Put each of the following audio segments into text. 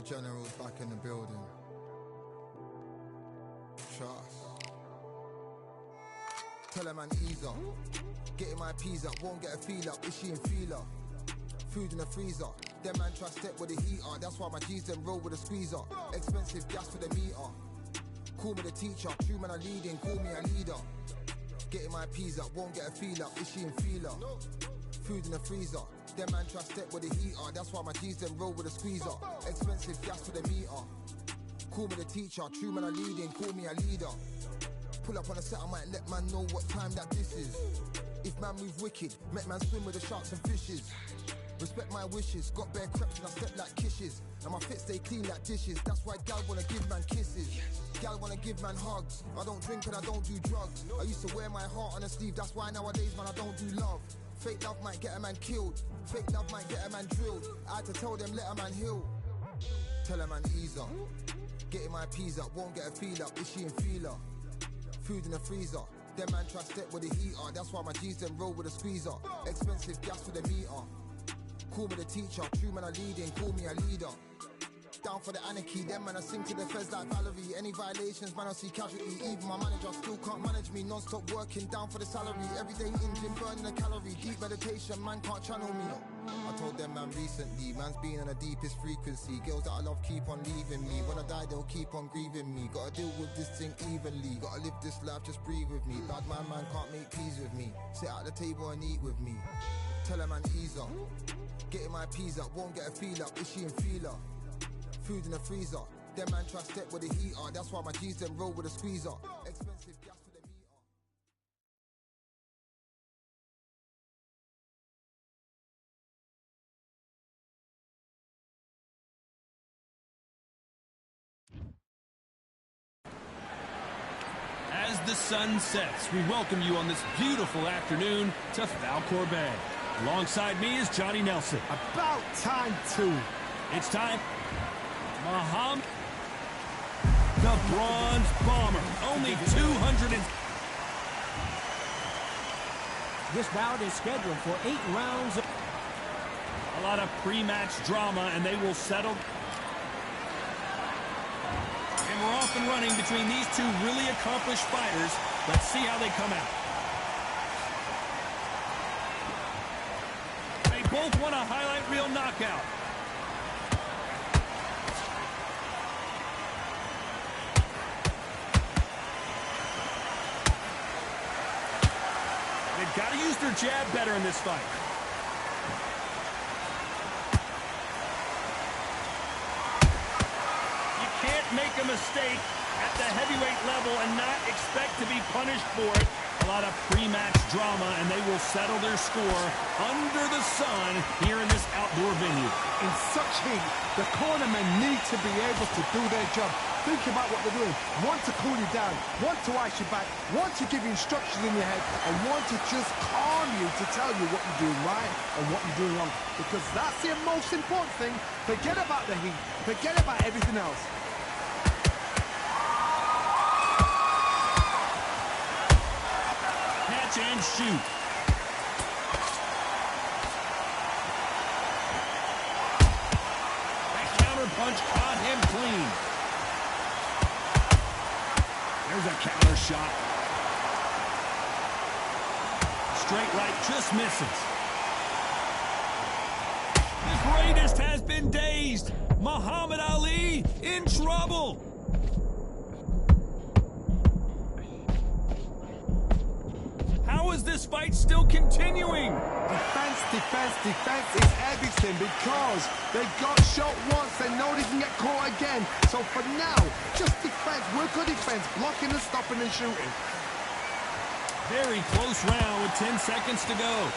General's back in the building. Trust. Tell a man ease up. Getting my peas up, won't get a feel up. Is she in feeler? Food in the freezer. Them man try step with the heater. That's why my G's them roll with a squeezer. Expensive gas for the meter. Call me the teacher. True man I leading, call me a leader. Getting my peas up, won't get a feel up. Is she in feeler? Food in the freezer. Them man try step with the heater. That's why my G's them roll with a squeezer. Expensive gas for the meter. Call me the teacher. True man I leading, call me a leader. Pull up on a set, I might let man know what time that this is. If man move wicked, make man swim with the sharks and fishes. Respect my wishes, got bare creps and I step like kisses. And my fit stay clean like dishes, that's why gal wanna give man kisses. Gal wanna give man hugs, I don't drink and I don't do drugs. I used to wear my heart on a sleeve, that's why nowadays man I don't do love. Fake love might get a man killed, fake love might get a man drilled. I had to tell them let a man heal. Tell a man ease up, getting my peas up, won't get a feel up, is she in feeler? Food in the freezer, them man try step with the heater. That's why my G's them roll with a squeezer. Expensive gas for the meter. Call me the teacher, true man I leading, call me a leader. Down for the anarchy, them man I sing to the feds like Valerie. Any violations, man I see casualty. Even my manager still can't manage me. Non-stop working, down for the salary. Everyday in gym, burning a calorie. Deep meditation, man can't channel me. I told them man recently, man's been on the deepest frequency. Girls that I love keep on leaving me. When I die they'll keep on grieving me. Gotta deal with this thing evenly. Gotta live this life, just breathe with me. Bad man can't make peace with me. Sit at the table and eat with me. Tell a man ease up. Getting my peas up, won't get a feel up. Is she in feeler? Food in the freezer. Them man try step with the heater. That's why my G's them roll with a squeezer. Expensive gas for the meter. As the sun sets, we welcome you on this beautiful afternoon to Falkor Bay. Alongside me is Johnny Nelson. About time too. It's time. Muhammad, the Bronze Bomber, only 200 and... This bout is scheduled for 8 rounds. A lot of pre-match drama, and they will settle. And we're off and running between these two really accomplished fighters. Let's see how they come out. They both want a highlight reel knockout. They've got to use their jab better in this fight. You can't make a mistake at the heavyweight level and not expect to be punished for it. A lot of pre-match drama, and they will settle their score under the sun here in this outdoor venue. In such heat, the cornermen need to be able to do their job. Think about what they're doing. One to cool you down, one to ice you back, one to give you instructions in your head, and one to just calm you to tell you what you're doing right and what you're doing wrong. Because that's the most important thing. Forget about the heat. Forget about everything else. Catch and shoot. That counter punch caught him clean. There's a counter shot. Straight right just misses. The greatest has been dazed. Muhammad Ali in trouble. How is this fight still continuing? Defense, defense, defense is everything because they got shot once. They know they can get caught again. So for now, just defense. Work on defense, blocking and stopping and shooting. Very close round with 10 seconds to go.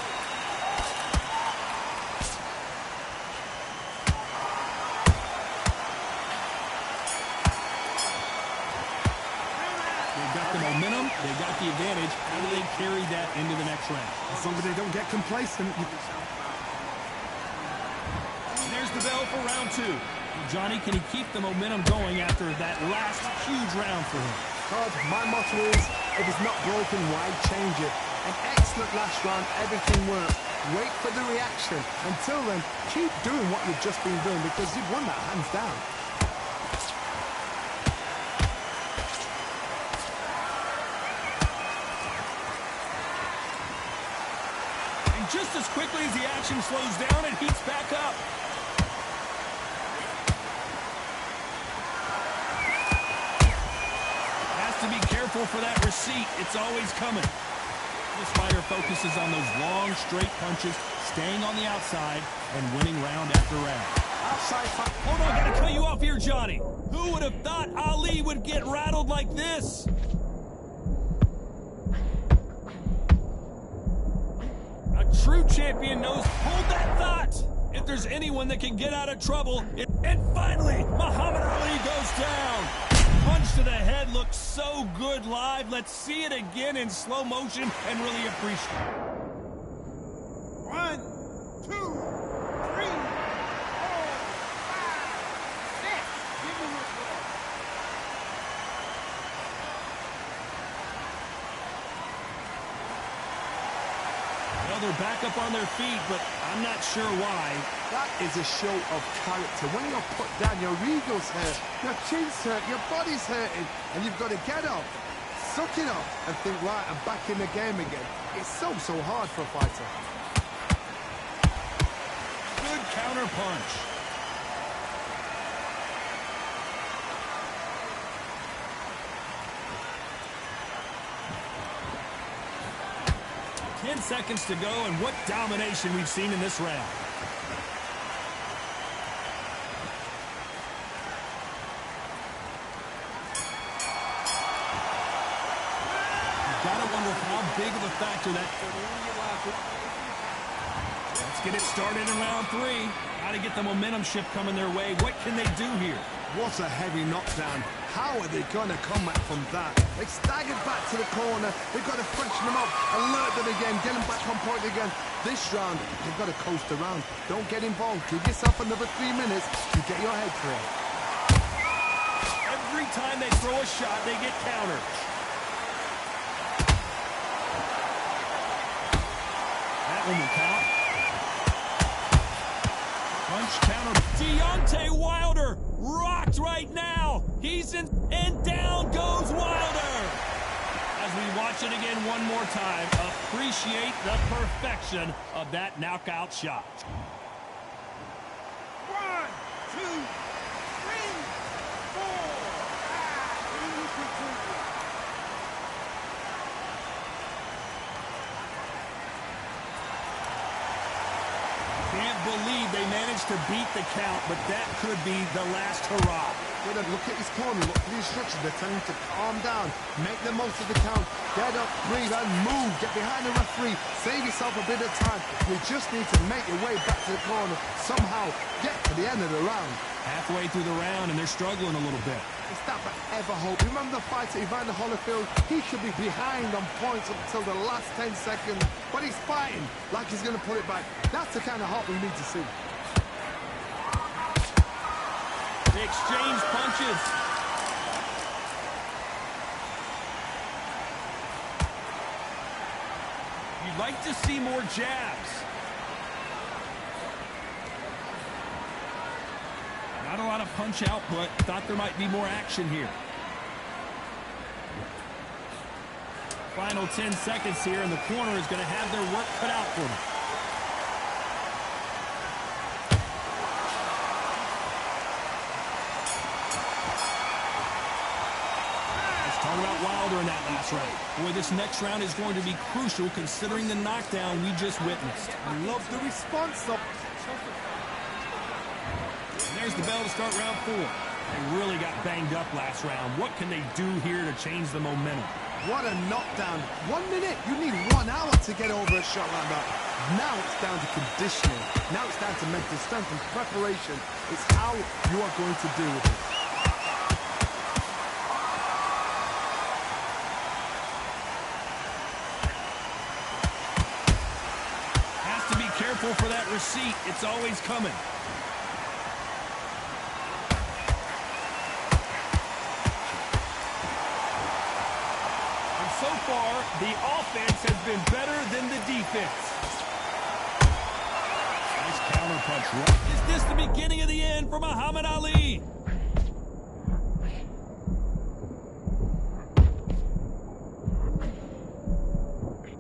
Momentum, they got the advantage. How do they carry that into the next round? As long as they don't get complacent. There's the bell for round 2. Johnny, can he keep the momentum going after that last huge round for him? Todd, my motto is, if it's not broken, why change it? An excellent last round, everything worked. Wait for the reaction. Until then, keep doing what you've just been doing because you've won that hands down. And just as quickly as the action slows down, it heats back up. To be careful for that receipt. It's always coming. This fighter focuses on those long, straight punches, staying on the outside, and winning round after round. Outside fight. Hold on, gotta cut you off here, Johnny. Who would have thought Ali would get rattled like this? A true champion knows. Hold that thought. If there's anyone that can get out of trouble, and finally, Muhammad Ali goes down. Punch to the head looks so good live. Let's see it again in slow motion and really appreciate it. 1, 2, 3, 4, 5, 6. Give me one more. Well, they're back up on their feet, but I'm not sure why. That is a show of character. When you're put down, your ego's hurt, your chin's hurt, your body's hurting, and you've got to get up, suck it up, and think, right, I'm back in the game again. It's so hard for a fighter. Good counter punch. Ten seconds to go, and what domination we've seen in this round. Gotta wonder how big of a factor that. Let's get it started in round 3. Gotta get the momentum shift coming their way. What can they do here? What a heavy knockdown. How are they going to come back from that? They staggered back to the corner. They've got to freshen them up, alert them again, get them back on point again. This round, they've got to coast around. Don't get involved. Give yourself another 3 minutes to get your head clear. Every time they throw a shot, they get countered. That one will count. Punch counter. Deontay Wilder rocked right now. He's in, and down goes Wilder. As we watch it again one more time, appreciate the perfection of that knockout shot. 1, 2, 3, 4, 5. Can't believe they managed to beat the count, but that could be the last hurrah. Look at his corner, look at the instructions. They're telling him to calm down, make the most of the count, get up, breathe, and move. Get behind the referee, save yourself a bit of time. You just need to make your way back to the corner, somehow get to the end of the round. Halfway through the round, and they're struggling a little bit. Is that ever hope? Remember the fighter Evander Holyfield? He should be behind on points until the last 10 seconds, but he's fighting like he's going to pull it back. That's the kind of hope we need to see. They exchange punches. You'd like to see more jabs. Not a lot of punch output. Thought there might be more action here. Final 10 seconds here, and the corner is going to have their work cut out for them. Talk about Wilder in that last round. Boy, this next round is going to be crucial considering the knockdown we just witnessed. I love the response of... And there's the bell to start round 4. They really got banged up last round. What can they do here to change the momentum? What a knockdown. 1 minute. You need 1 hour to get over a shot like that. Now it's down to conditioning. Now it's down to mental strength and preparation. It's how you are going to deal with it. Careful for that receipt. It's always coming. And so far, the offense has been better than the defense. punch. Is this the beginning of the end for Muhammad Ali?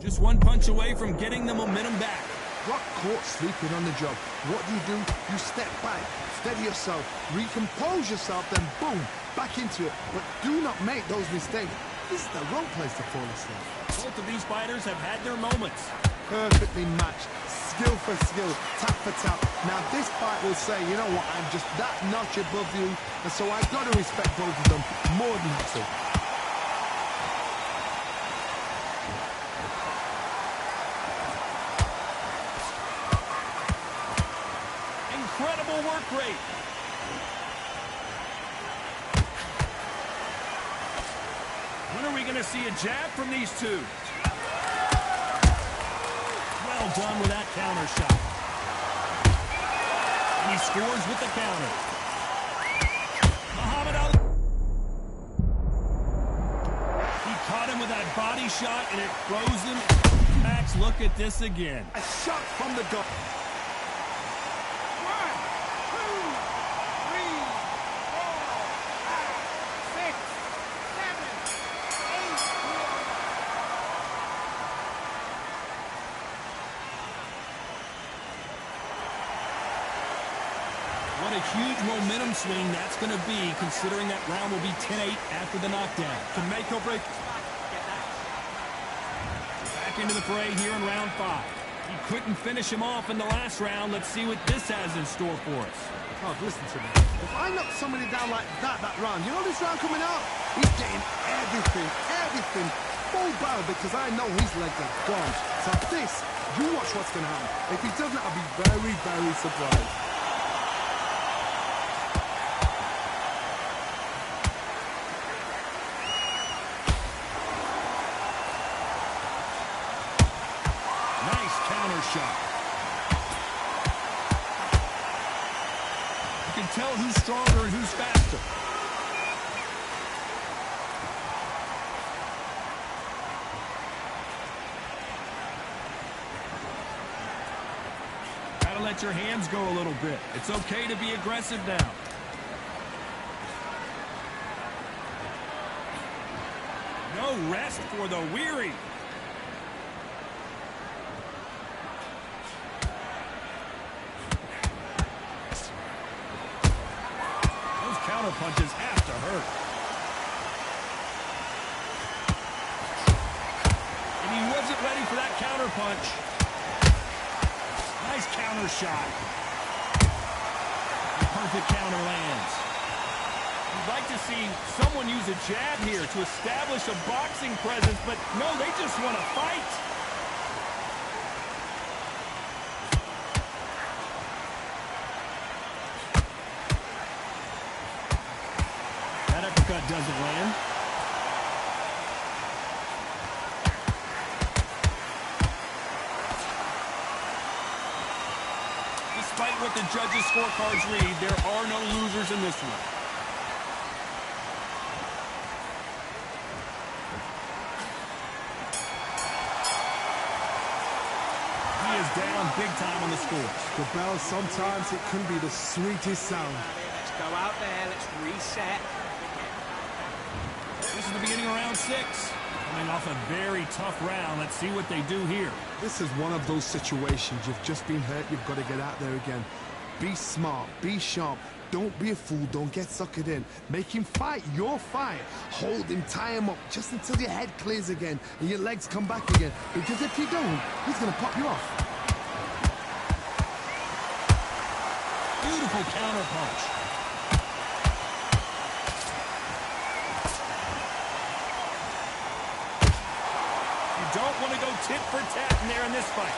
Just one punch away from getting the momentum back. Got caught sleeping on the job. What do? You step back, steady yourself, recompose yourself, then boom, back into it. But do not make those mistakes. This is the wrong place to fall asleep. Both of these fighters have had their moments. Perfectly matched, skill for skill, tap for tap. Now this fight will say, you know what, I'm just that notch above you, and so I've got to respect both of them more than that. So. Incredible work rate. When are we going to see a jab from these two? Well done with that counter shot. And he scores with the counter. Muhammad Ali. He caught him with that body shot, and it froze him. Max, look at this again. A shot from the gut. 1, 2, 3, 4, 5, 6, 7, 8. What a huge momentum swing that's going to be, considering that round will be 10-8 after the knockdown. To make or break. Back into the fray here in round 5. He couldn't finish him off in the last round. Let's see what this has in store for us. Oh, listen to me. If I knock somebody down like that round, you know this round coming out? He's getting everything full barrel because I know his legs are gone. So this, you watch what's going to happen. If he doesn't, I'll be very, very surprised. Shot. You can tell who's stronger and who's faster. Gotta let your hands go a little bit. It's okay to be aggressive now. No rest for the weary. Punches have to hurt. And he wasn't ready for that counter punch. Nice counter shot. The perfect counter lands. You'd like to see someone use a jab here to establish a boxing presence, but no, they just want to fight. Doesn't land. Despite what the judges' scorecards read, there are no losers in this one. He is down big time on the scores. The bell, sometimes it can be the sweetest sound. Let's go out there. Let's reset. This is the beginning of round 6. Coming off a very tough round. Let's see what they do here. This is one of those situations. You've just been hurt. You've got to get out there again. Be smart. Be sharp. Don't be a fool. Don't get suckered in. Make him fight your fight. Hold him. Tie him up just until your head clears again and your legs come back again. Because if you don't, he's going to pop you off. Beautiful counter punch. Don't want to go tit for tat in there in this fight.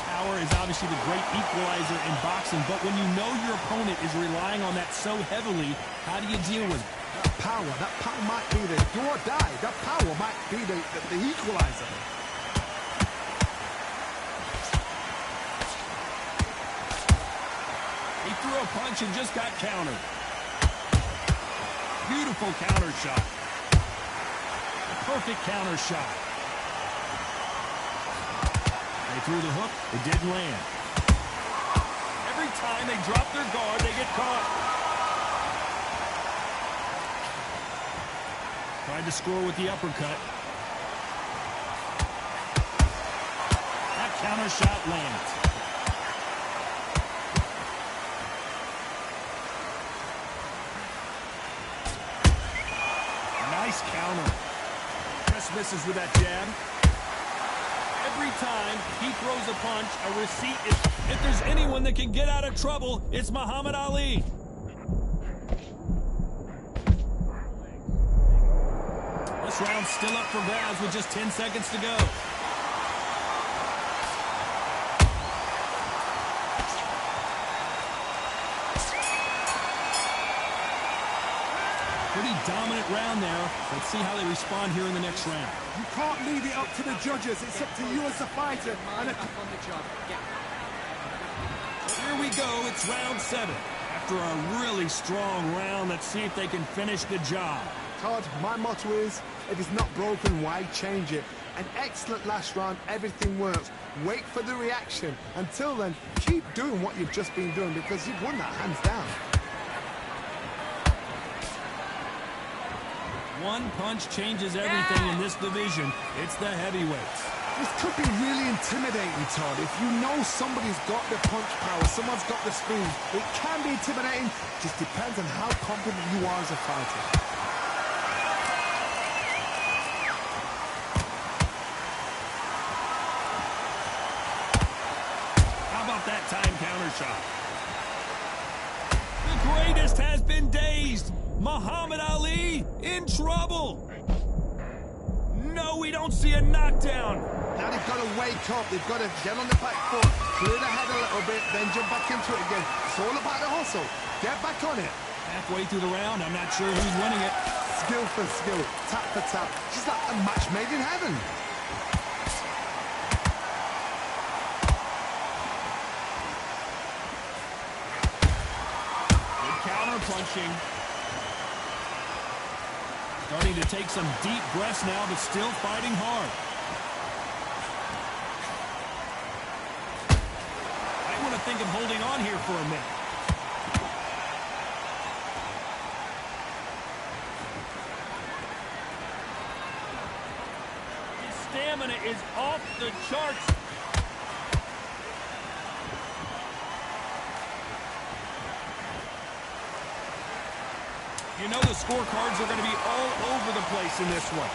Power is obviously the great equalizer in boxing, but when you know your opponent is relying on that so heavily, how do you deal with it? That power might be the do or die. That power might be the equalizer. He threw a punch and just got countered. Beautiful counter shot. A perfect counter shot. They threw the hook. It didn't land. Every time they drop their guard, they get caught. Tried to score with the uppercut. That counter shot lands. Nice counter. Just misses with that jab. Every time he throws a punch, a receipt is... If there's anyone that can get out of trouble, it's Muhammad Ali. This round's still up for grabs with just 10 seconds to go. Pretty dominant round there. Let's see how they respond here in the next round. You can't leave it up to the judges. It's up to you as a fighter. And Here we go. It's round 7. After a really strong round, let's see if they can finish the job. Todd, my motto is, if it's not broken, why change it? An excellent last round. Everything works. Wait for the reaction. Until then, keep doing what you've just been doing because you've won that hands down. One punch changes everything in this division. It's the heavyweights. This could be really intimidating, Todd. If you know somebody's got the punch power, someone's got the speed, it can be intimidating. Just depends on how confident you are as a fighter. How about that time counter shot? The greatest has been dazed. Muhammad Ali in trouble. No, we don't see a knockdown. Now they've got to wake up. They've got to get on the back foot, clear the head a little bit, then jump back into it again. It's all about the hustle. Get back on it. Halfway through the round, I'm not sure who's winning it. Skill for skill, tap for tap. Just like a match made in heaven. Good counter punching. Starting to take some deep breaths now, but still fighting hard. I want to think of holding on here for a minute. His stamina is off the charts. You know the scorecards are going to be all over the place in this one.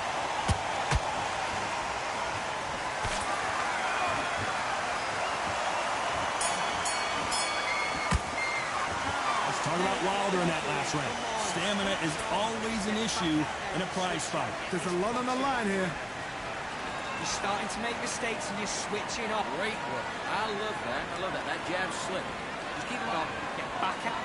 Let's talk about Wilder in that last round. Stamina is always an issue in a prize fight. There's a lot on the line here. You're starting to make mistakes and you're switching off. Great work. I love that. I love that. That jab's slick. Just keep it on. Get back out.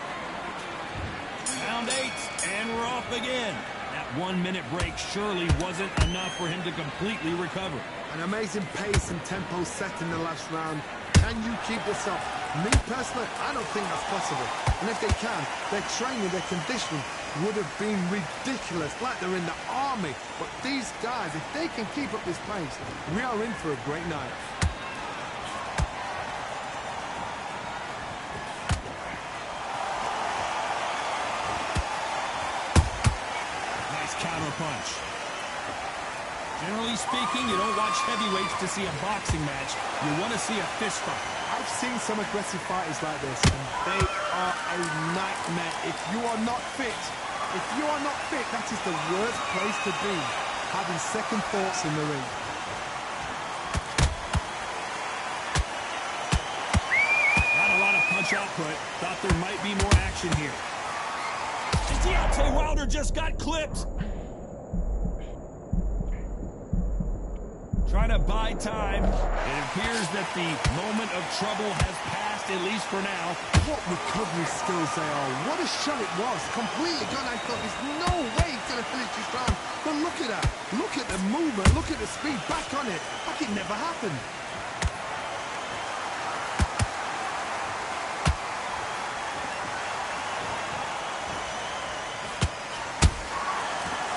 Round 8, and we're off again. That 1-minute break surely wasn't enough for him to completely recover. An amazing pace and tempo set in the last round. Can you keep this up? Me personally, I don't think that's possible. And if they can, their training, their conditioning would have been ridiculous, like they're in the army. But these guys, if they can keep up this pace, we are in for a great night. Counter punch. Generally speaking, you don't watch heavyweights to see a boxing match. You want to see a fist fight. I've seen some aggressive fighters like this, and they are a nightmare. If you are not fit, that is the worst place to be, having second thoughts in the ring. Not a lot of punch output. Thought there might be more action here. And Deontay Wilder just got clipped. Trying to buy time. It appears that the moment of trouble has passed, at least for now. What recovery skills they are. What a shot it was. Completely gone. I thought there's no way he's going to finish this round. But look at that. Look at the movement. Look at the speed. Back on it. Like it never happened.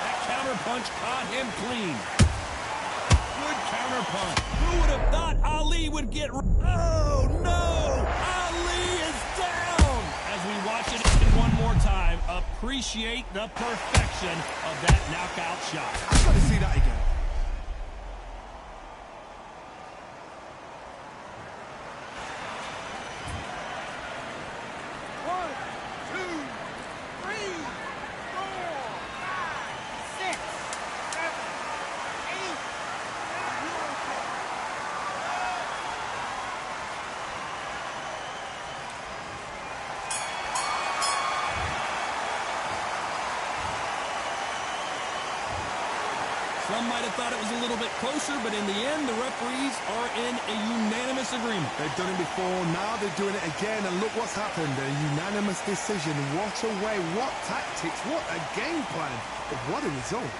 That counter punch caught him clean. Good counter punch. Who would have thought Ali would get... Oh, no! Ali is down! As we watch it one more time, appreciate the perfection of that knockout shot. I've got to see that again. Some might have thought it was a little bit closer, but in the end, the referees are in a unanimous agreement. They've done it before, now they're doing it again, and look what's happened. A unanimous decision. What a way, what tactics, what a game plan. But what a result.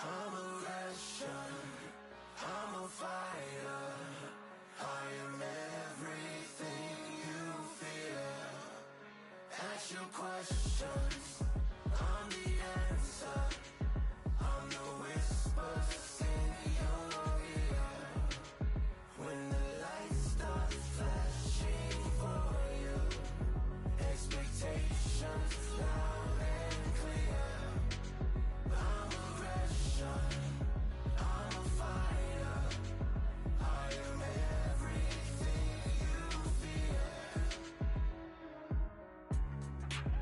I'm a Russian, I'm a fighter, I am everything you fear. Ask your questions, I'm the answer, I'm the whispers in your ear. When the lights start flashing for you, expectations loud and clear. I'm a Russian, I'm a fighter, I am everything you fear.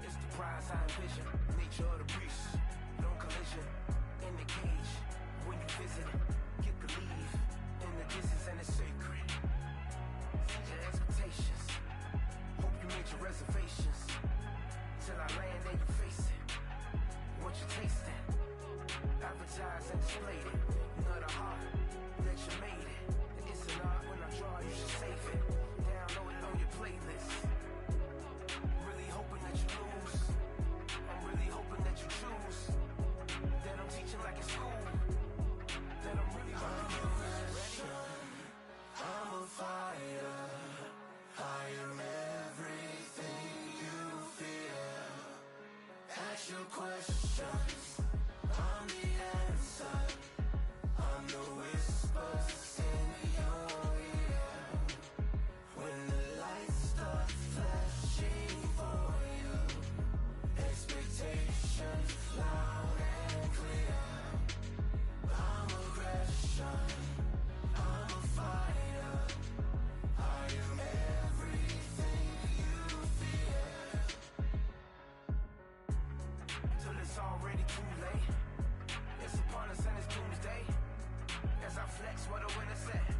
It's the prize I envision, nature of the beast, no collision, in the cage, when you visit, get to leave, in the distance and it's sacred. Set your expectations, hope you made your reservations, till I land and you face it, what you tasting. Advertise and display it. Not a heart that you made it. It's an art when I draw, you should save it. Download it on your playlist. Really hoping that you lose. I'm really hoping that you choose. That I'm teaching like it's school. That I'm really hoping you ready. I'm a fighter. I am everything you fear. Ask your questions. I'm the answer, I'm the whispers in your ear. When the lights start flashing for you, expectations loud and clear. I'm a Russian, I'm a fighter, I am everything you fear. Till it's already too late. It's upon us and it's doomsday. As I flex where the winners at,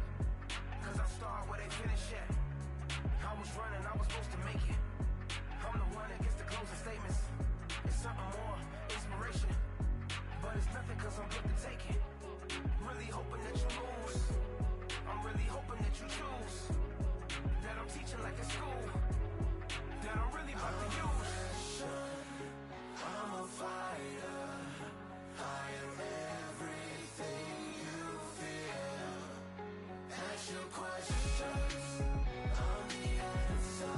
cause I start where they finish at. I was running, I was supposed to make it. I'm the one that gets the closing statements. It's something more, inspiration. But it's nothing cause I'm good to take it. Really hoping that you lose. I'm really hoping that you choose. That I'm teaching like a school. That I'm really about to use. I'm a fighter. I am everything you fear. Ask your questions. I'm the answer.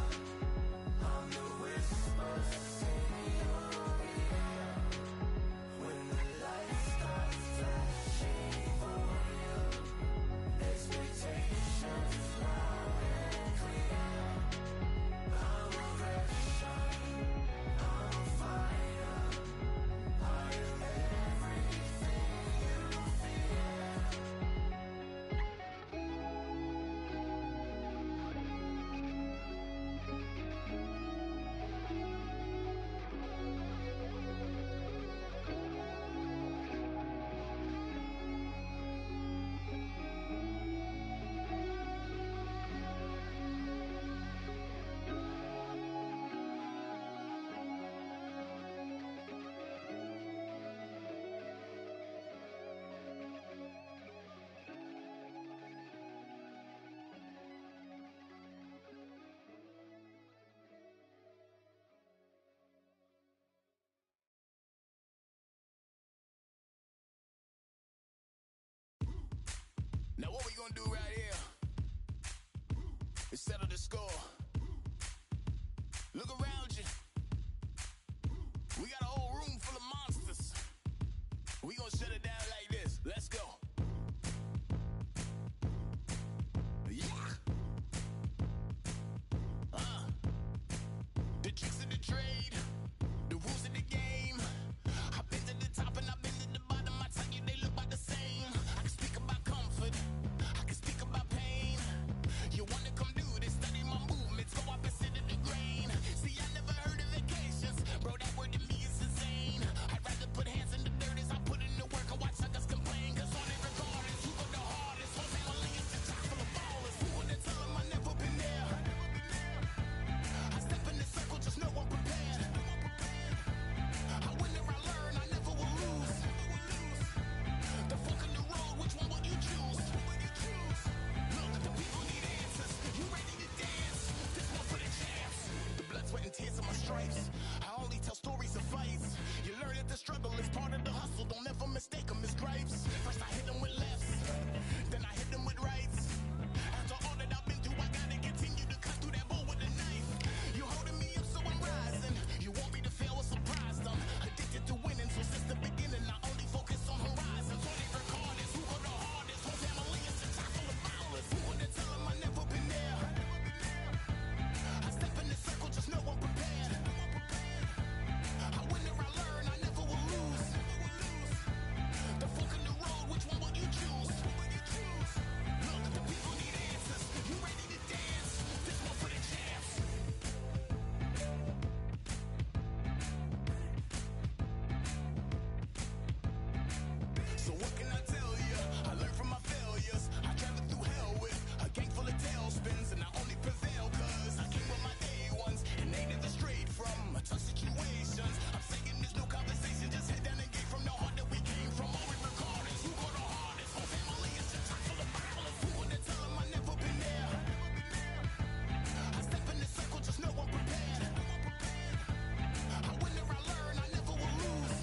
score. Look around you. We got a whole room full of monsters. We gonna shut it down like this. Let's go. Yeah. The tricks of the trade, the rules of the game. I've been to the top and I've been to the bottom. I tell you they look about the same. I can speak about comfort, I can speak about pain. You wanna come do this, study my movements, go opposite of the grain. See, I never heard of vacations, bro, that word to me is insane. I'd rather put hands in the dirt as I put in the work and watch suckers complain. Cause on it regardless, who go the hardest, whole family is just chock full of ballers. Who would tell them I never been there? I step in the circle, just know I'm prepared. I win or I learn, I never will lose. The fork in the road, which one will you choose? Look, the people need answers. You ready to dance? This one for the champs. The blood, sweat, and tears of my stripes. I only tell stories of fights. You learn that the struggle is part of the hustle. Don't ever mistake them as gripes. First I hit them with lefts, then I hit them with rights. After all that I've been through, I gotta continue to cut through that bull with a knife. You holding me up, so I'm rising. You want me to fail or surprised? I'm addicted to winning, so since the beginning I only focus on horizons. Only recorders, who go the hardest? Whole family is just chock full of ballers. Who would tell them I never been there? I step in the circle, just know I'm prepared. I win or I learn, I never will lose. The fork in the road, which one will you choose? Look, the people need answers. You ready to dance? This one for the champs. So what can I tell you? I learned from my failures. I traveled through hell with a gang full of tailspins, and I only prevail cause I came with my day ones, and they never strayed from tough situations. I'm saying there's no conversation, just head down and get from the heart that we came from. All we recorders, who go the hardest? Whole family is just chock full of ballers. Who would tell them I never been there? I step in the circle, just know I'm prepared. I win or I learn, I never will lose.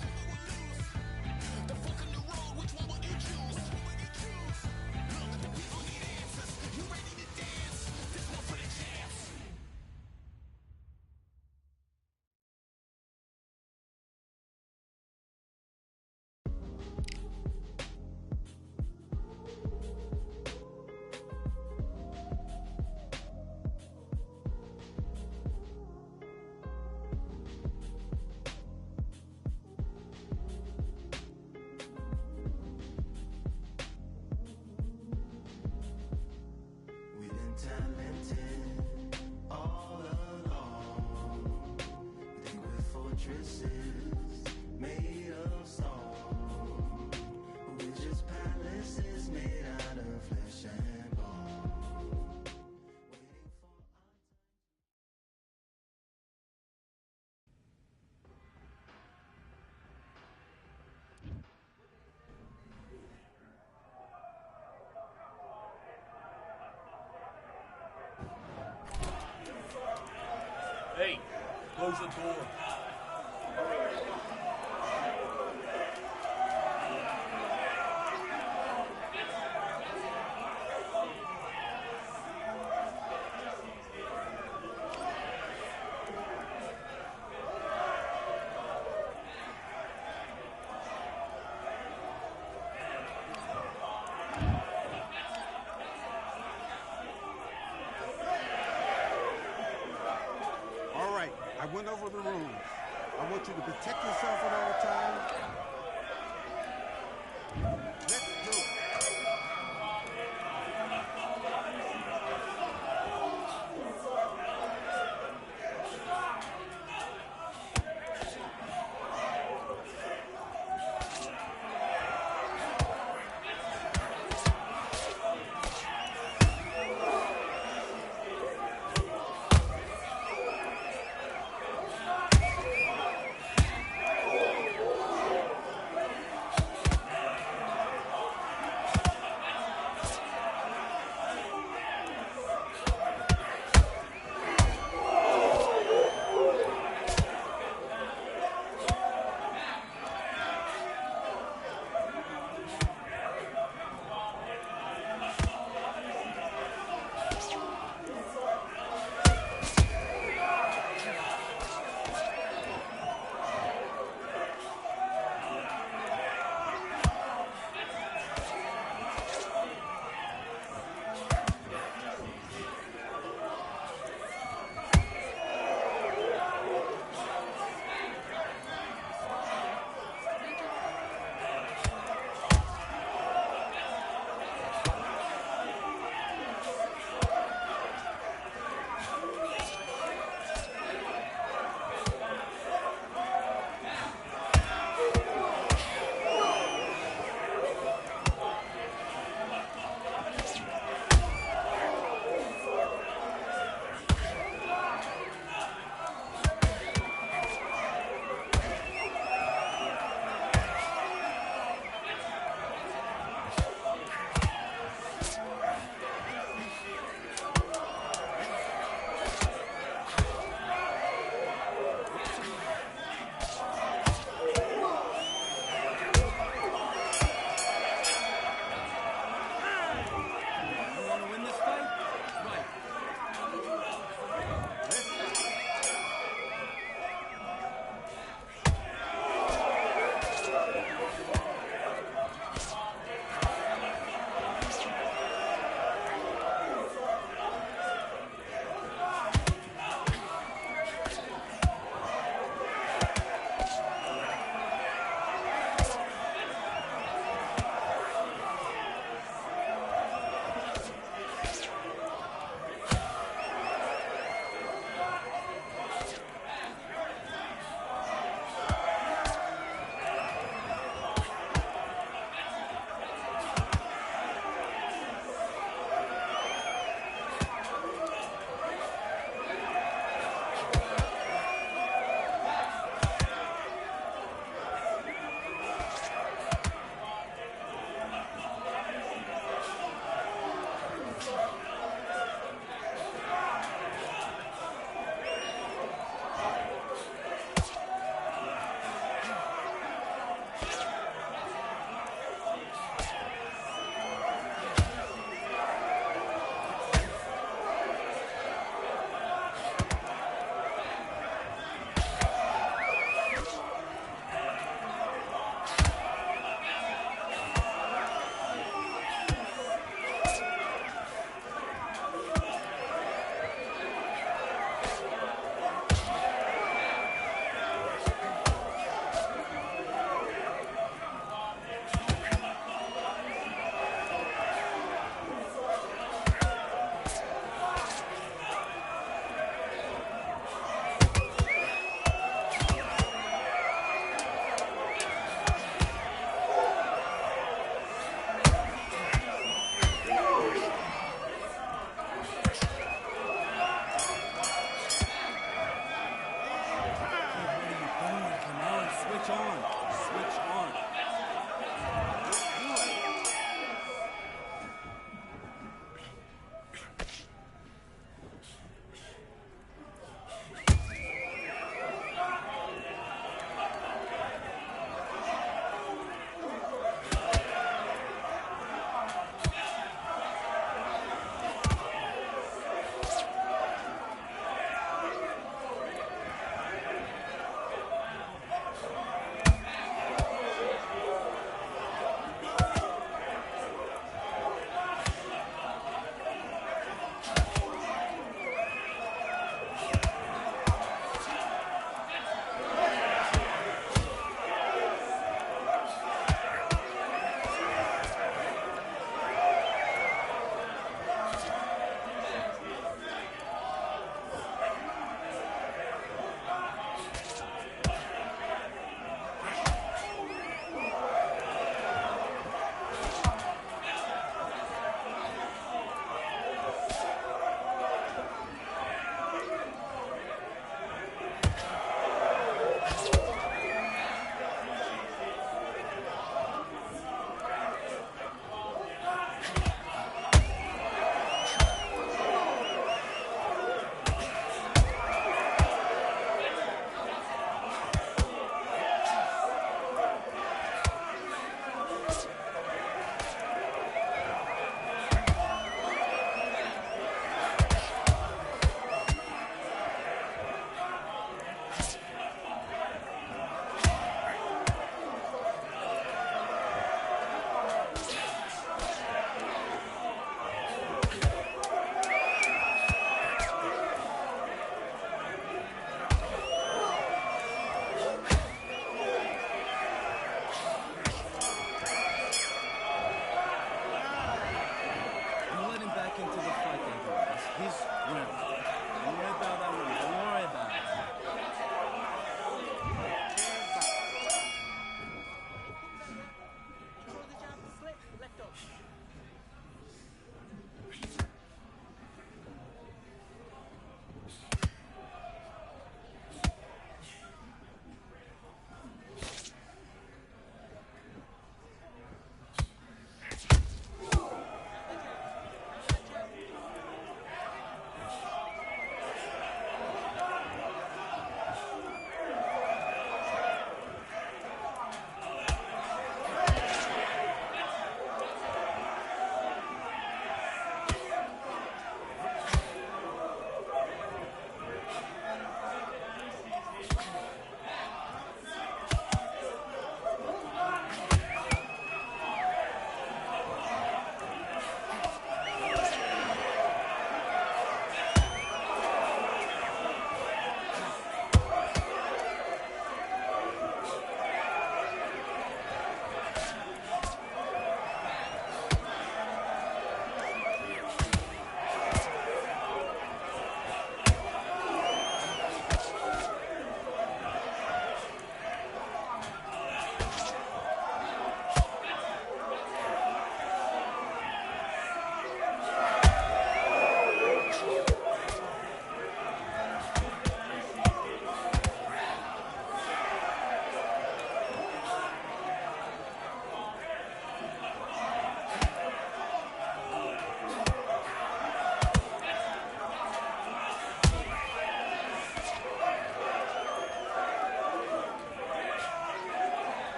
The fork in the road, which one will you choose? Look, the people need answers. You ready to dance? This one for the champs. We've been talented all along. We think we're fortresses made of stone, but we're just palaces made out of flesh and bone. Waiting for our time. Hey, close the door. All right, I went over the rules. I want you to protect yourself at all times. Let's do it.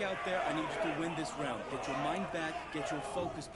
out there. I need you to win this round. Get your mind back. Get your focus.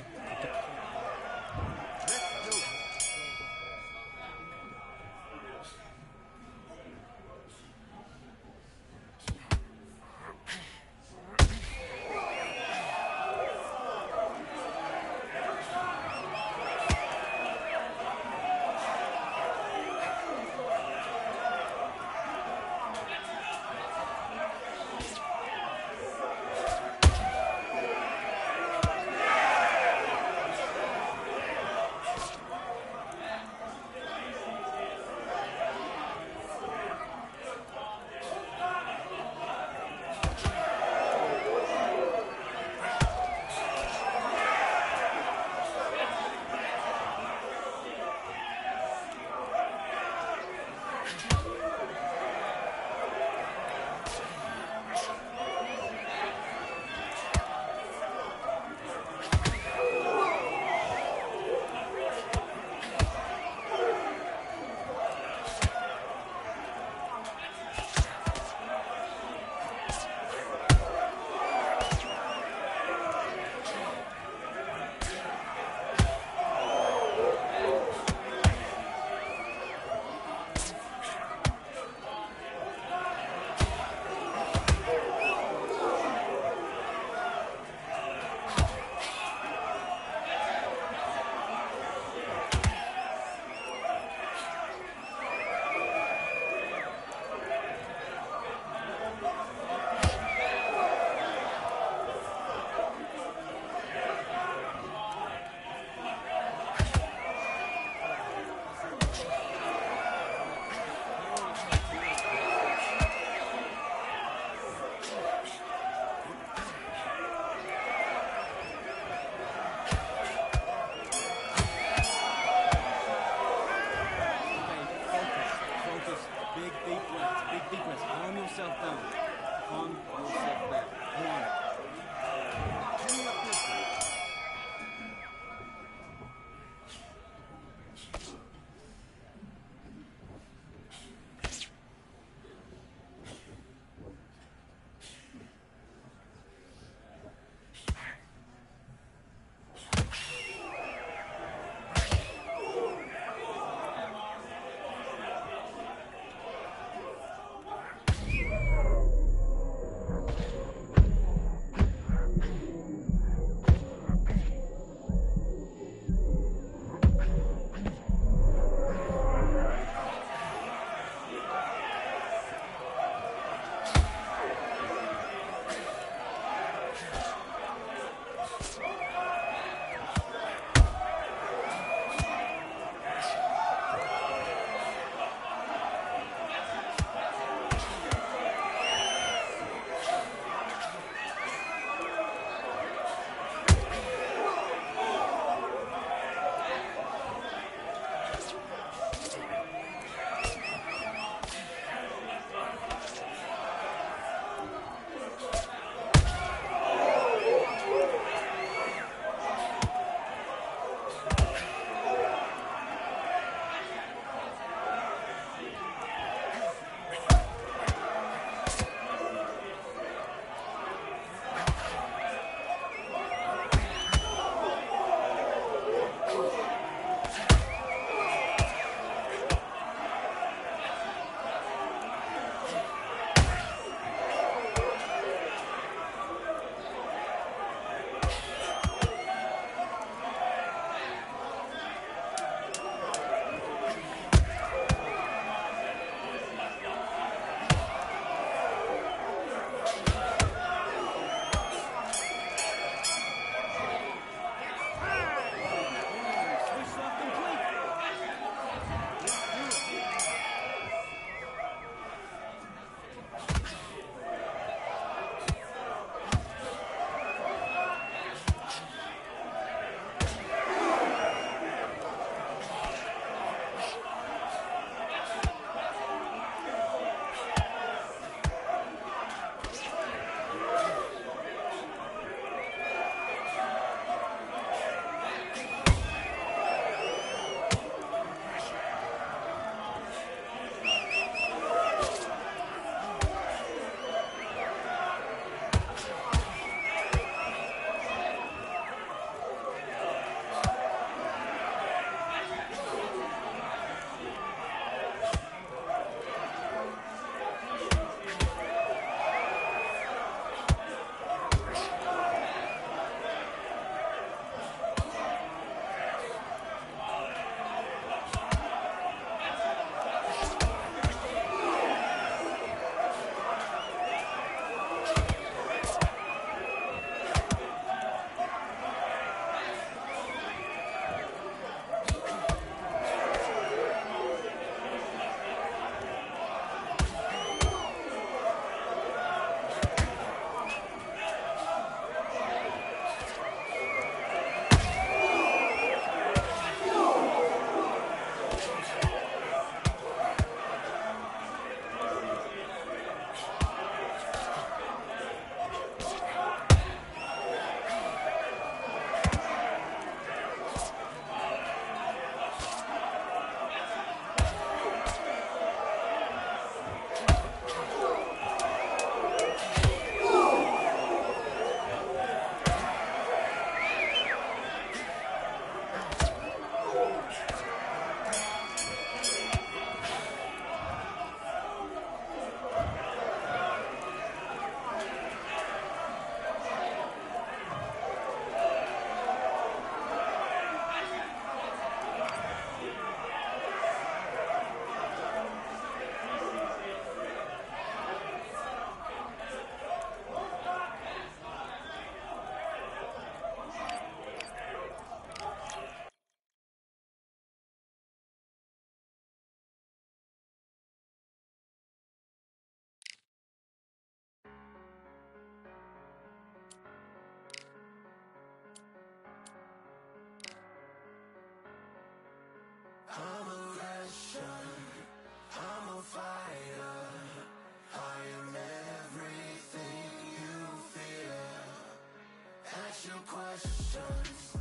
ask you questions.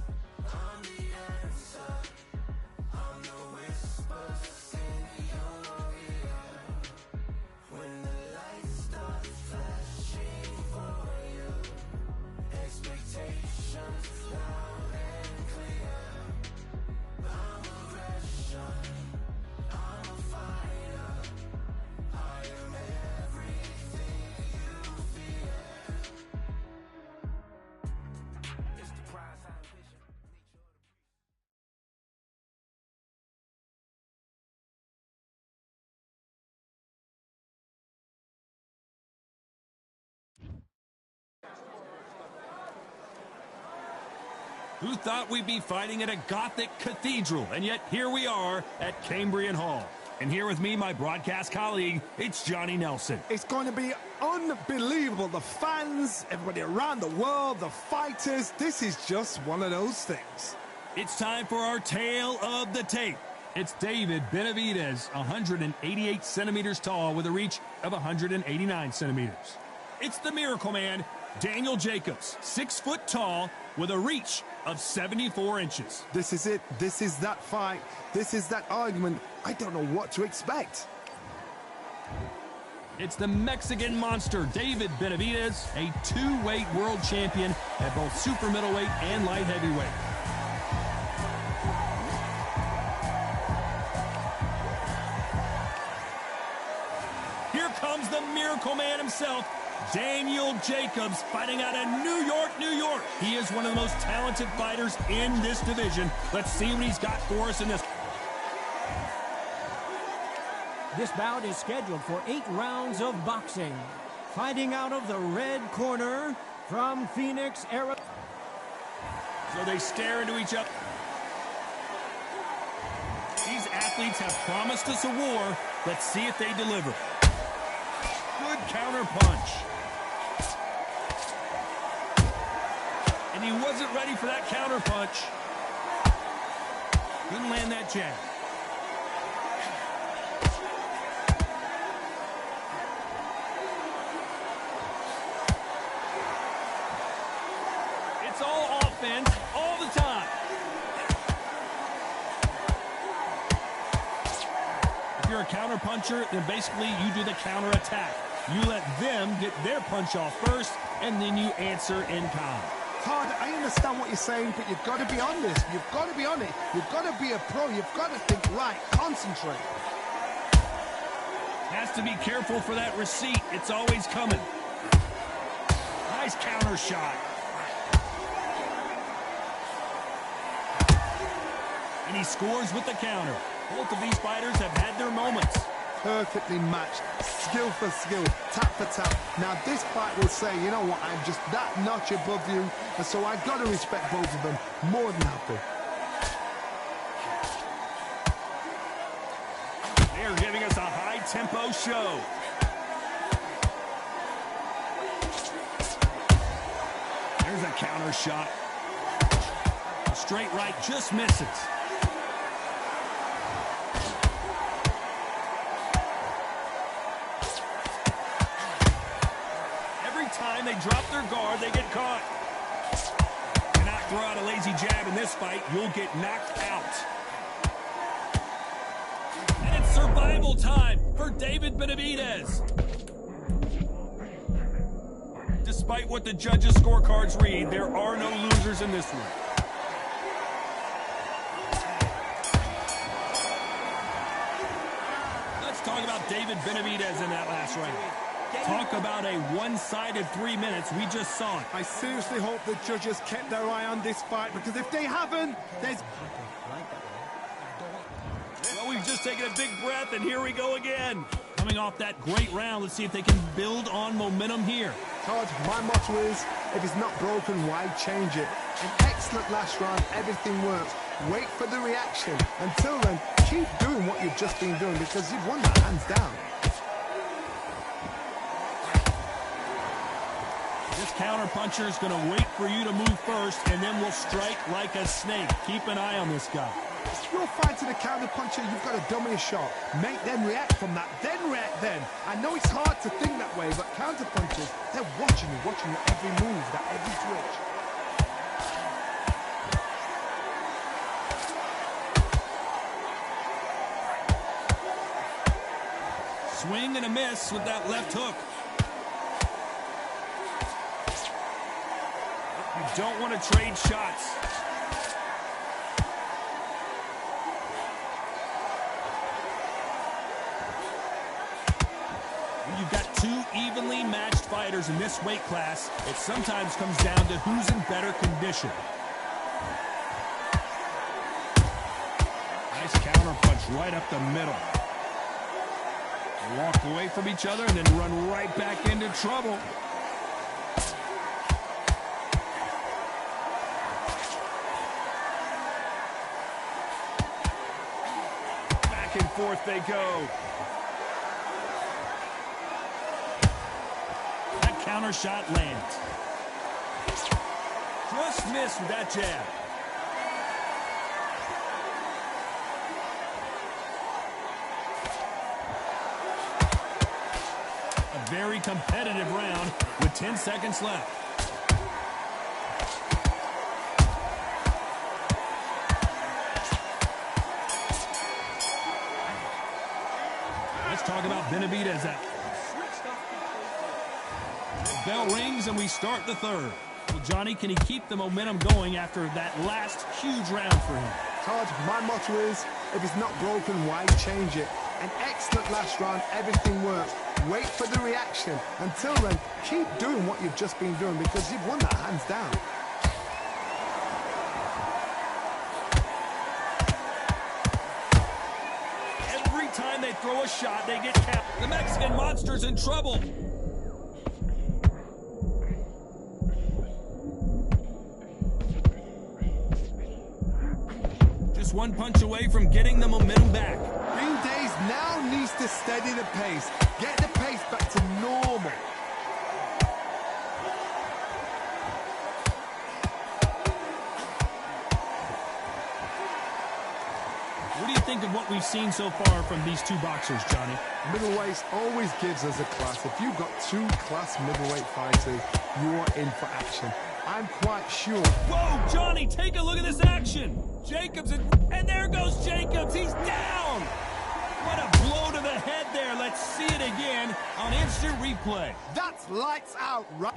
I'm the answer. I'm the whispers in your ear. When the lights start flashing for you, expectations loud and clear. I'm aggression. I'm a fighter. I am everything you fear. It's the prize I vision. Who thought we'd be fighting at a Gothic cathedral? And yet here we are at Cambrian Hall. And here with me, my broadcast colleague, it's Johnny Nelson. It's going to be unbelievable. The fans, everybody around the world, the fighters. This is just one of those things. It's time for our tale of the tape. It's David Benavidez, 188 centimeters tall with a reach of 189 centimeters. It's the Miracle Man, Daniel Jacobs, 6 foot tall with a reach of 74 inches. This is it. This is that fight. This is that argument. I don't know what to expect. It's the Mexican monster, David Benavidez, a 2-weight world champion at both super middleweight and light heavyweight. Here comes the Miracle Man himself, Daniel Jacobs, fighting out of New York, New York. He is one of the most talented fighters in this division. Let's see what he's got for us in this. This bout is scheduled for 8 rounds of boxing. Fighting out of the red corner from Phoenix, Arizona. So they stare into each other. These athletes have promised us a war. Let's see if they deliver. Good counter punch. And he wasn't ready for that counter punch. Couldn't land that jab. It's all offense all the time. If you're a counter puncher, then basically you do the counter attack. You let them get their punch off first, and then you answer in kind. Todd, I understand what you're saying, but you've got to be honest. You've got to be on it. You've got to be a pro. You've got to think right. Concentrate. Has to be careful for that receipt. It's always coming. Nice counter shot. And he scores with the counter. Both of these fighters have had their moments. Perfectly matched, skill for skill, tap for tap. Now this fight will say, you know what, I'm just that notch above you, and so I've got to respect both of them more than happy. They're giving us a high-tempo show. There's a counter shot. A straight right just misses. Time they drop their guard, they get caught. Cannot throw out a lazy jab in this fight. You'll get knocked out. And it's survival time for David Benavidez. Despite what the judges' scorecards read, there are no losers in this one. Let's talk about David Benavidez in that last round. Talk about a one-sided 3 minutes. We just saw it. I seriously hope the judges kept their eye on this fight, because if they haven't, there's... Well, we've just taken a big breath, and here we go again. Coming off that great round, let's see if they can build on momentum here. Todd, my motto is, if it's not broken, why change it? An excellent last round, everything works. Wait for the reaction. Until then, keep doing what you've just been doing, because you've won that hands down. This counter-puncher is going to wait for you to move first, and then will strike like a snake. Keep an eye on this guy. If you're fighting a counter-puncher, you've got to dummy a shot. Make them react from that, then react then. I know it's hard to think that way, but counter-punchers, they're watching you every move, that every switch. swing and a miss with that left hook. You don't want to trade shots. When you've got two evenly matched fighters in this weight class, it sometimes comes down to who's in better condition. Nice counter punch right up the middle. They walk away from each other and then run right back into trouble. Back and forth they go. That counter shot lands. Just missed with that jab. Very competitive round with 10 seconds left. Let's talk about Benavidez. Bell rings and we start the third. Well, Johnny, can he keep the momentum going after that last huge round for him? Todd, my motto is, if it's not broken, why change it? An excellent last round, everything works. Wait for the reaction. Until then, keep doing what you've just been doing because you've won that hands down. Every time they throw a shot, they get capped. The Mexican Monster's in trouble. Just one punch away from getting the momentum back. Green Days now needs to steady the pace. Get the pace back to normal. What do you think of what we've seen so far from these two boxers, Johnny? Middleweight always gives us a class. If you've got two class middleweight fighters, you're in for action. I'm quite sure. Whoa, Johnny, take a look at this action. Jacobs, and there goes Jacobs. He's down. What a blow to the head there. Let's see it again on instant replay. That's lights out, right?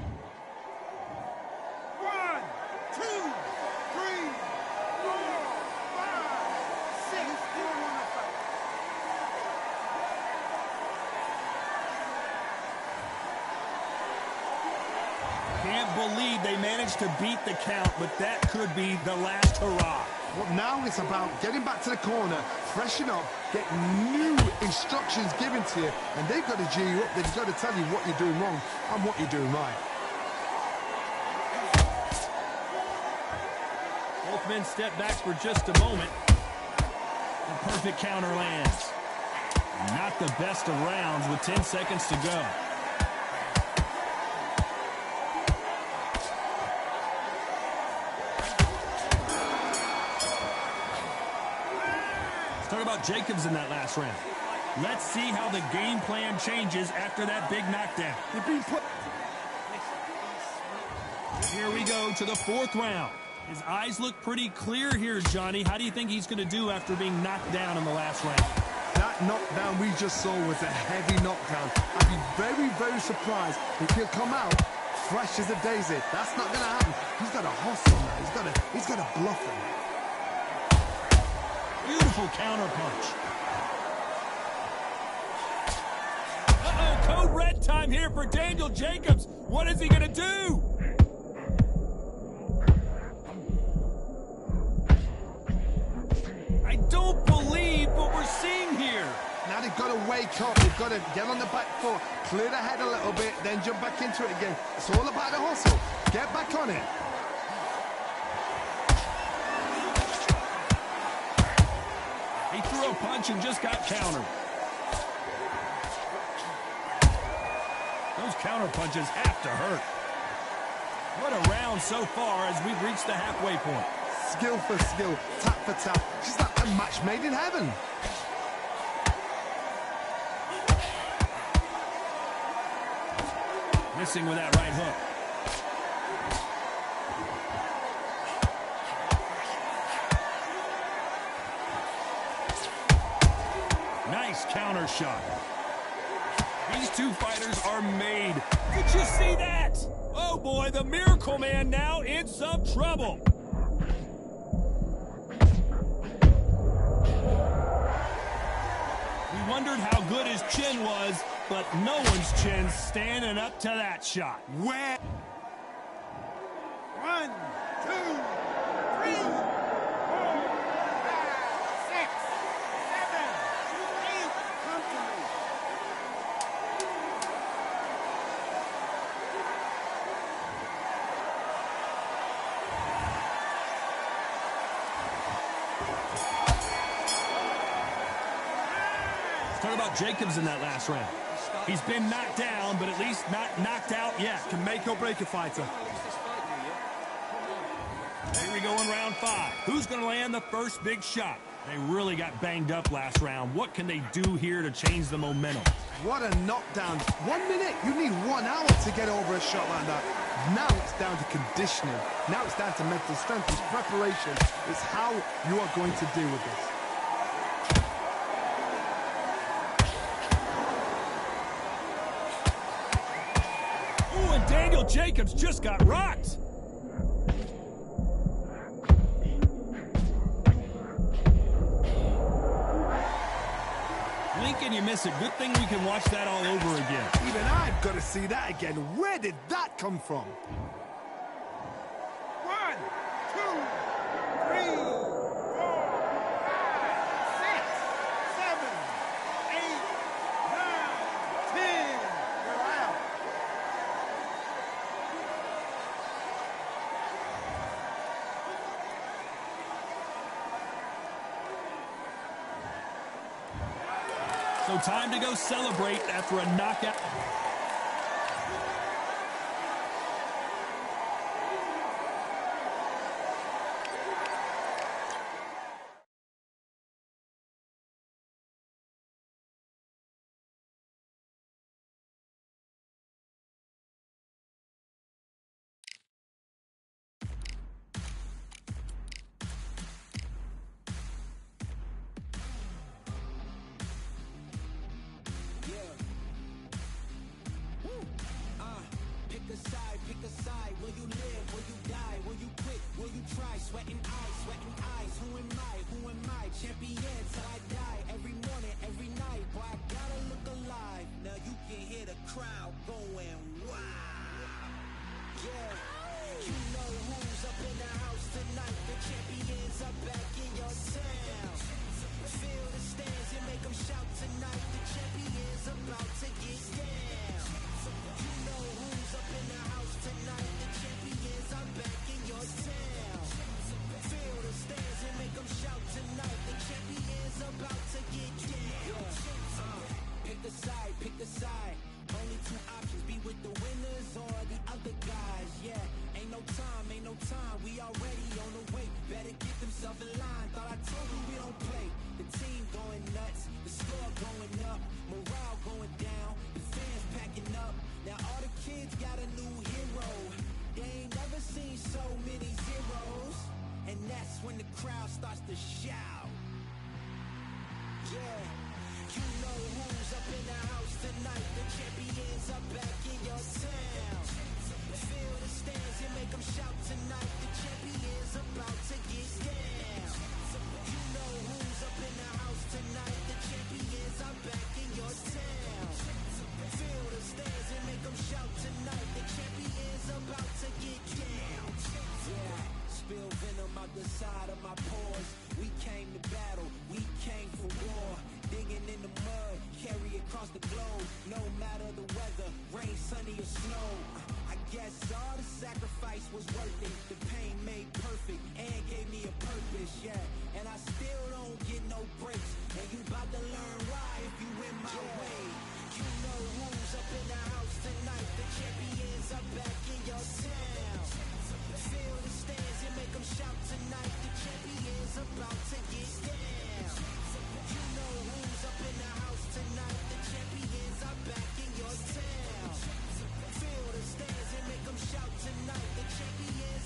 1, 2, 3, 4, 5, 6. Can't believe they managed to beat the count, but that could be the last hurrah. Well, now it's about getting back to the corner, freshen up, get new instructions given to you, and they've got to G you up. They've got to tell you what you're doing wrong and what you're doing right. Both men step back for just a moment. The perfect counter lands. Not the best of rounds with 10 seconds to go. Talk about Jacobs in that last round. Let's see how the game plan changes after that big knockdown. Here we go to the fourth round. His eyes look pretty clear here, Johnny. How do you think he's going to do after being knocked down in the last round? That knockdown we just saw was a heavy knockdown. I'd be very, very surprised if he'll come out fresh as a daisy. That's not going to happen. He's got a hustle now. He's got a bluff him. Beautiful counter punch. Uh-oh, code red time here for Daniel Jacobs. What is he going to do? I don't believe what we're seeing here. Now they've got to wake up. They've got to get on the back foot, clear the head a little bit, then jump back into it again. It's all about the hustle. Get back on it. He threw a punch and just got countered. Those counter punches have to hurt. What a round so far as we've reached the halfway point. Skill for skill, tap for tap. Just like a match made in heaven. Missing with that right hook. Nice counter shot. These two fighters are made. Did you see that? Oh boy, the Miracle Man now in some trouble. We wondered how good his chin was, but no one's chin standing up to that shot. Where? 1, 2, 3, 4, 5, 6, 7, 8. Come to me. Talk about Jacobs in that last round. He's been knocked down, but at least not knocked out yet. Can make or break a fighter. Here we go in round 5. Who's going to land the first big shot? They really got banged up last round. What can they do here to change the momentum? What a knockdown. 1 minute. You need 1 hour to get over a shot like that. Now it's down to conditioning. Now it's down to mental strength. It's preparation. It's how you are going to deal with this. Daniel Jacobs just got rocked. Lincoln, you miss it. Good thing we can watch that all over again. Even I've got to see that again. Where did that come from? 1, 2, 3, 4, 5, 6, 7, 8, 9, 10. You're out. So time to go celebrate after a knockout. Pick a side. Will you live? Will you die? Will you quit? Will you try? Sweating eyes. Who am I? Champion till I die. Every morning, every night. Boy, I gotta look alive. Now you can hear the crowd going wow. Yeah, you know who's up in the house tonight. The champions are back in your town. Feel the stands and make them shout tonight. The champions about to get down. You know who's up in the house tonight. The champions are back in your town. Feel the stands and make them shout tonight. The champions about to get down. Pick a side. Only 2 options, be with the winners or the other guys. Yeah, ain't no time. We already on the way. Better get themselves in line. Thought I told you we don't play. The team going nuts, the score going up, morale going down, the fans packing up. Now all the kids got a new hero. They ain't never seen so many zeros. And that's when the crowd starts to shout. Yeah, you know who's up in the house tonight. The champions are back in your town. Feel the stands and make them shout tonight. The champions about to get down. You know who's up in the house tonight. The champions are back in your town. Feel the stands and make them shout tonight. The champions about to get down. Yeah, spill venom out the side of my pores. We came to battle, we came for war. Digging in the mud, carry across the globe. No matter the weather, rain, sunny or snow. I guess all the sacrifice was worth it. The pain made perfect and gave me a purpose, yeah. And I still don't get no breaks. And you about to learn why if you in my way. You know who's up in the house tonight. The champions are back in your town. Feel the stands and make them shout tonight. The champions about to get down. You know who's up in the house tonight. The champions are back in your town. Feel the stands and make them shout tonight. The champions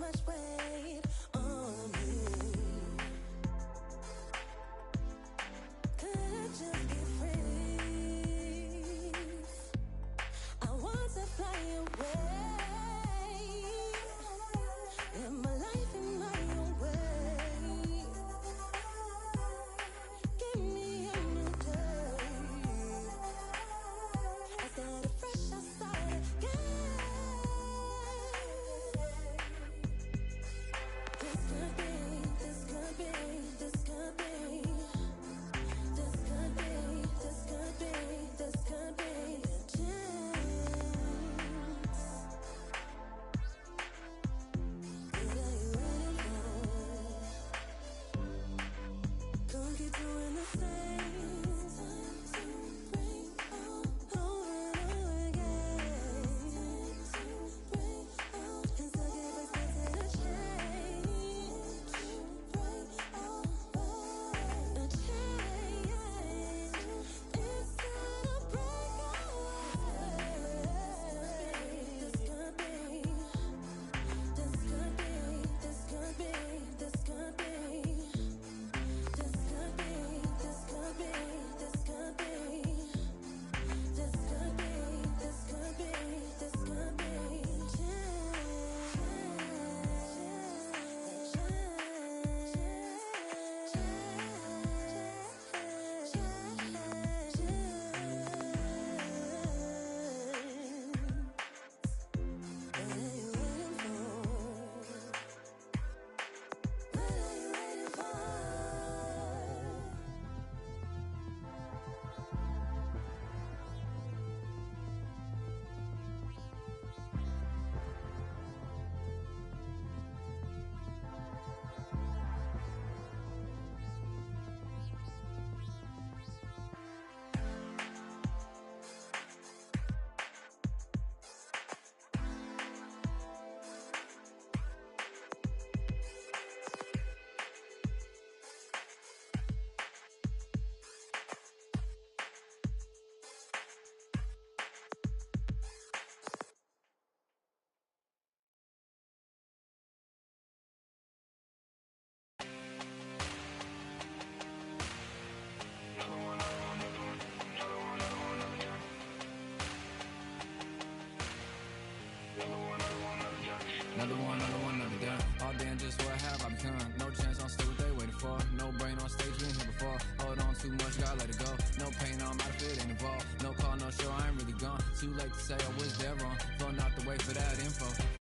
much weight on me. Could I just be free? I want to fly away, live my life in my own way. Give me a new day. I said a fresh outside again. This could be, this could be, this could be. This could be, this could be, this could be a chance. What are you waiting for? Gonna keep doing the same. Over and over again. And so give us a change. A change. It's gonna break away. This could be. This could be. This could be. This could be. This could be. This could be. This could be. This could be. This could be. This could be. What are you waiting for? What are you waiting for? Another one, another done. All damn, just what have I become? No chance, I'll stay what they waiting for. No brain on stage, been here before. Hold on too much, gotta let it go. No pain, I'm out of it, ain't involved. No call, no show, I ain't really gone. Too late to say I was dead wrong. Flown out the way for that info.